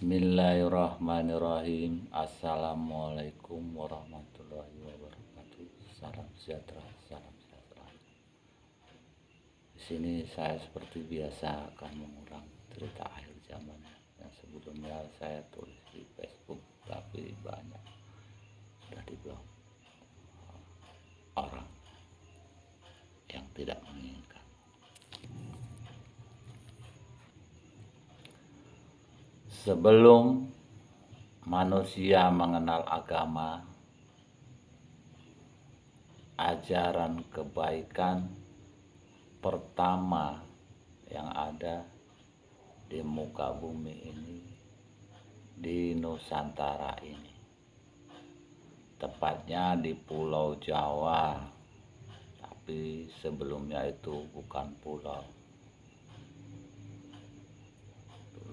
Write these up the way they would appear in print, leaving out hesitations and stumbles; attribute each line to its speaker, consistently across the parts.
Speaker 1: Bismillahirrahmanirrahim. Assalamualaikum warahmatullahi wabarakatuh. Salam sejahtera, salam sejahtera. Di sini saya seperti biasa akan mengulang cerita akhir zaman yang sebelumnya saya tulis di Facebook, tapi banyak sudah diblok orang yang tidak menginginkan. Sebelum manusia mengenal agama, ajaran kebaikan pertama yang ada di muka bumi ini, di Nusantara ini, tepatnya di Pulau Jawa, tapi sebelumnya itu bukan pulau.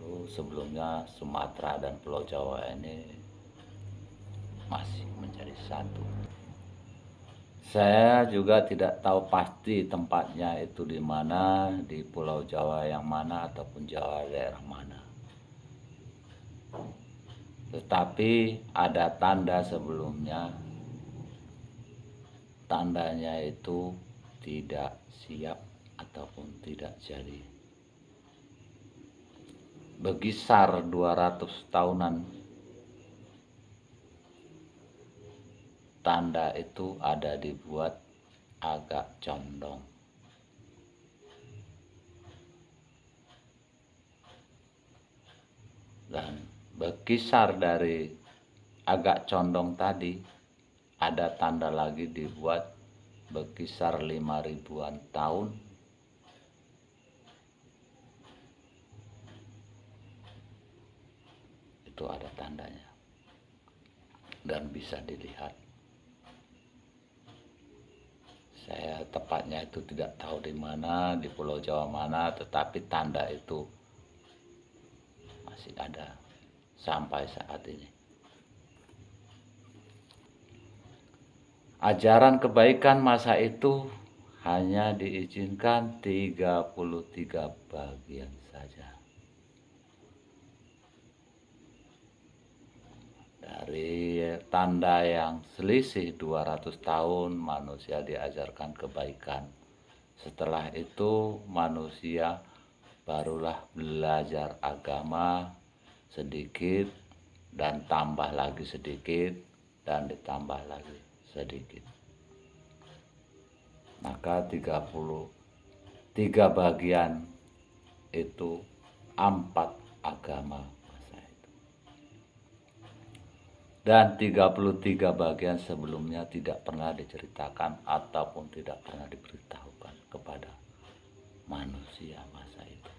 Speaker 1: Sebelumnya Sumatera dan Pulau Jawa ini masih menjadi satu. Saya juga tidak tahu pasti tempatnya itu di mana, di Pulau Jawa yang mana ataupun Jawa daerah mana. Tetapi ada tanda sebelumnya, tandanya itu tidak siap ataupun tidak jadi. Berkisar 200 tahunan tanda itu ada dibuat agak condong. Dan berkisar dari agak condong tadi ada tanda lagi dibuat berkisar 5.000-an tahun. Itu ada tandanya dan bisa dilihat. Saya tepatnya itu tidak tahu di mana, di Pulau Jawa mana, tetapi tanda itu masih ada sampai saat ini. Ajaran kebaikan masa itu hanya diizinkan 33 bagian saja. Dari tanda yang selisih 200 tahun manusia diajarkan kebaikan. Setelah itu manusia barulah belajar agama sedikit dan tambah lagi sedikit dan ditambah lagi sedikit. Maka 33 bagian itu 4 agama. Dan 33 bagian sebelumnya tidak pernah diceritakan ataupun tidak pernah diberitahukan kepada manusia masa itu.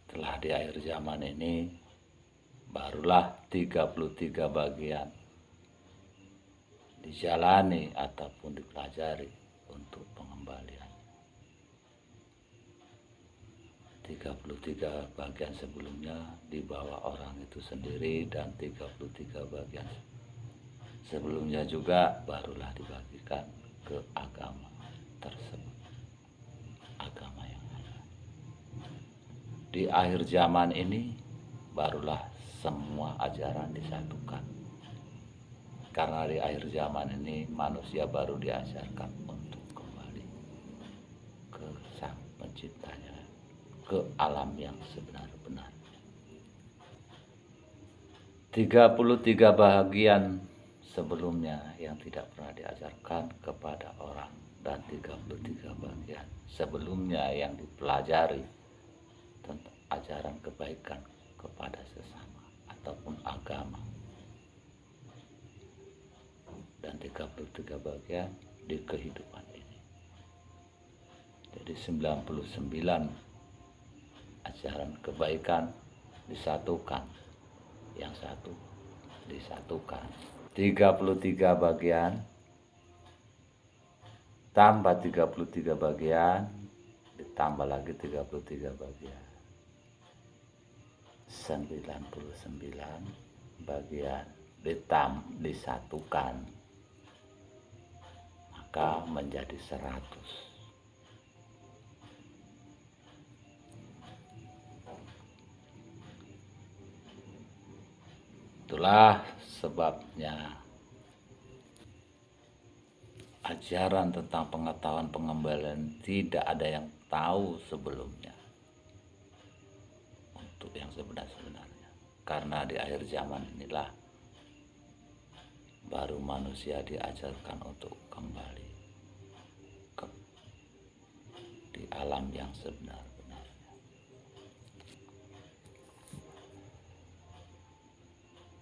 Speaker 1: Setelah di akhir zaman ini, barulah 33 bagian dijalani ataupun dipelajari untuk pengembalian. 33 bagian sebelumnya dibawa orang itu sendiri, dan 33 bagian sebelumnya juga barulah dibagikan ke agama tersebut, agama yang ada. Di akhir zaman ini barulah semua ajaran disatukan, karena di akhir zaman ini manusia baru diajarkan untuk kembali ke Sang Penciptanya, ke alam yang sebenar-benarnya. 33 bahagian sebelumnya yang tidak pernah diajarkan kepada orang, dan 33 bagian sebelumnya yang dipelajari tentang ajaran kebaikan kepada sesama ataupun agama, dan 33 bagian di kehidupan ini. Jadi 99 ajaran kebaikan disatukan, yang satu disatukan. 33 bagian tambah 33 bagian ditambah lagi 33 bagian, 99 bagian disatukan, maka menjadi 100. Itulah sebabnya ajaran tentang pengetahuan pengembalian tidak ada yang tahu sebelumnya untuk yang sebenarnya. Karena di akhir zaman inilah baru manusia diajarkan untuk kembali di alam yang sebenarnya.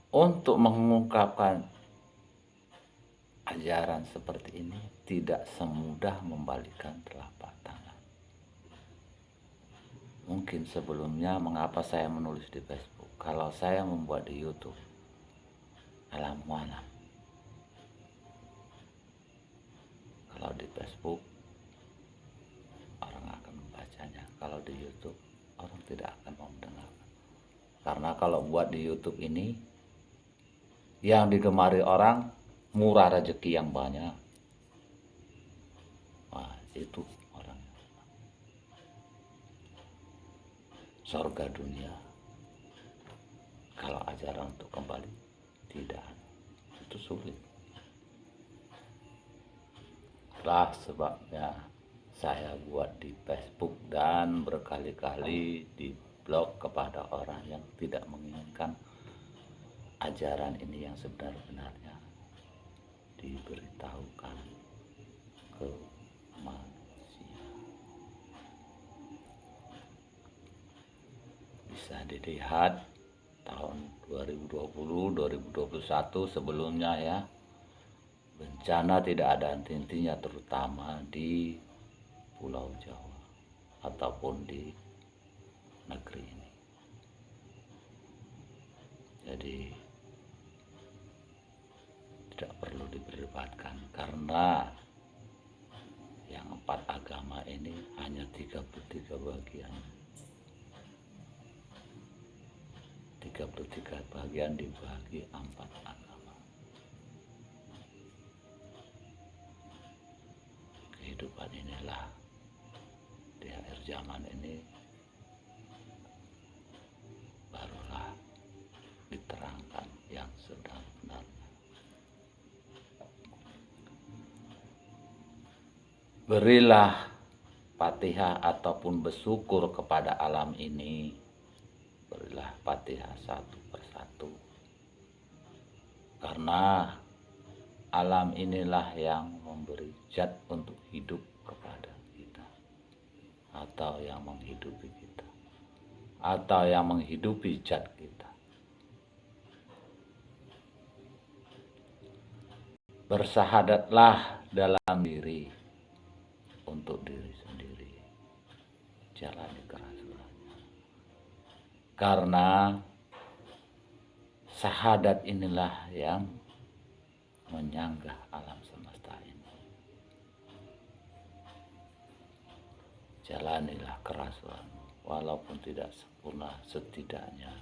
Speaker 1: Untuk mengungkapkan ajaran seperti ini tidak semudah membalikan telapak tangan. Mungkin sebelumnya mengapa saya menulis di Facebook, kalau saya membuat di YouTube, alam mana. Kalau di Facebook orang akan membacanya, kalau di YouTube orang tidak akan mau mendengarkan. Karena kalau buat di YouTube ini yang digemari orang murah rezeki yang banyak. Wah, itu orangnya. Surga dunia. Kalau ajaran untuk kembali tidak, itu sulit. Itulah sebabnya saya buat di Facebook dan berkali-kali di blog kepada orang yang tidak menginginkan ajaran ini yang sebenar-benarnya diberitahukan ke manusia. Bisa dilihat tahun 2020-2021 sebelumnya ya, bencana tidak ada henti-hentinya, terutama di Pulau Jawa ataupun di negeri ini. Jadi tidak perlu diperdebatkan, karena yang 4 agama ini hanya 33 bagian. 33 bagian dibagi 4 agama. Kehidupan inilah di akhir zaman ini barulah diterangkan yang sebenar-benarnya. Berilah Fatihah ataupun bersyukur kepada alam ini. Berilah Fatihah satu persatu. Karena alam inilah yang memberi zat untuk hidup kepada kita, atau yang menghidupi kita, atau yang menghidupi zat kita. Bersahadatlah dalam diri untuk diri sendiri, jalani kerasulannya. Karena syahadat inilah yang menyanggah alam semesta ini. Jalanilah kerasulanmu, walaupun tidak sempurna, setidaknya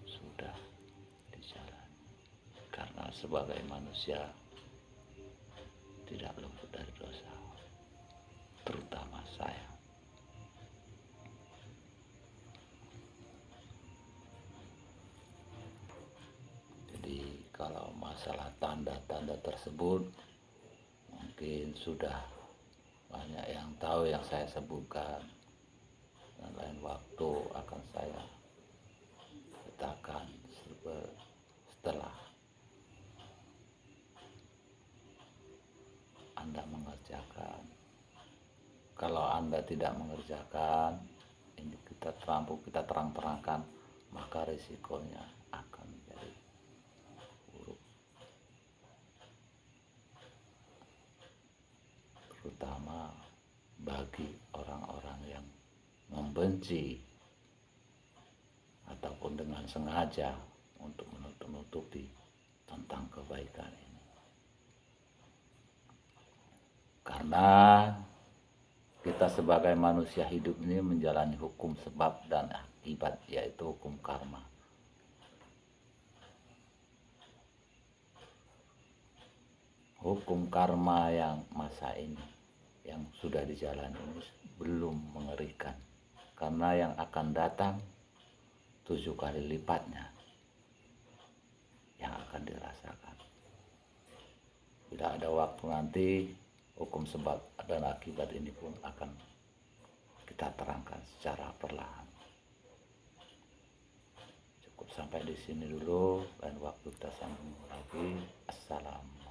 Speaker 1: sudah dijalani. Karena sebagai manusia tidak luput dari dosa, terutama saya. Jadi kalau masalah tanda-tanda tersebut mungkin sudah banyak yang tahu yang saya sebutkan, dan lain waktu akan saya katakan setelah Anda mengerjakan. Kalau Anda tidak mengerjakan, ini kita terang-terangkan, maka risikonya akan menjadi buruk. Terutama bagi orang-orang yang membenci ataupun dengan sengaja untuk menutup-nutupi tentang kebaikan ini. Karena kita sebagai manusia hidup ini menjalani hukum sebab dan akibat, yaitu hukum karma. hukum karma yang masa ini yang sudah dijalani ini belum mengerikan, karena yang akan datang 7 kali lipatnya yang akan dirasakan. Bila ada waktu nanti, hukum sebab dan akibat ini pun akan kita terangkan secara perlahan. Cukup sampai di sini dulu, dan waktu kita sambung lagi. Assalamualaikum.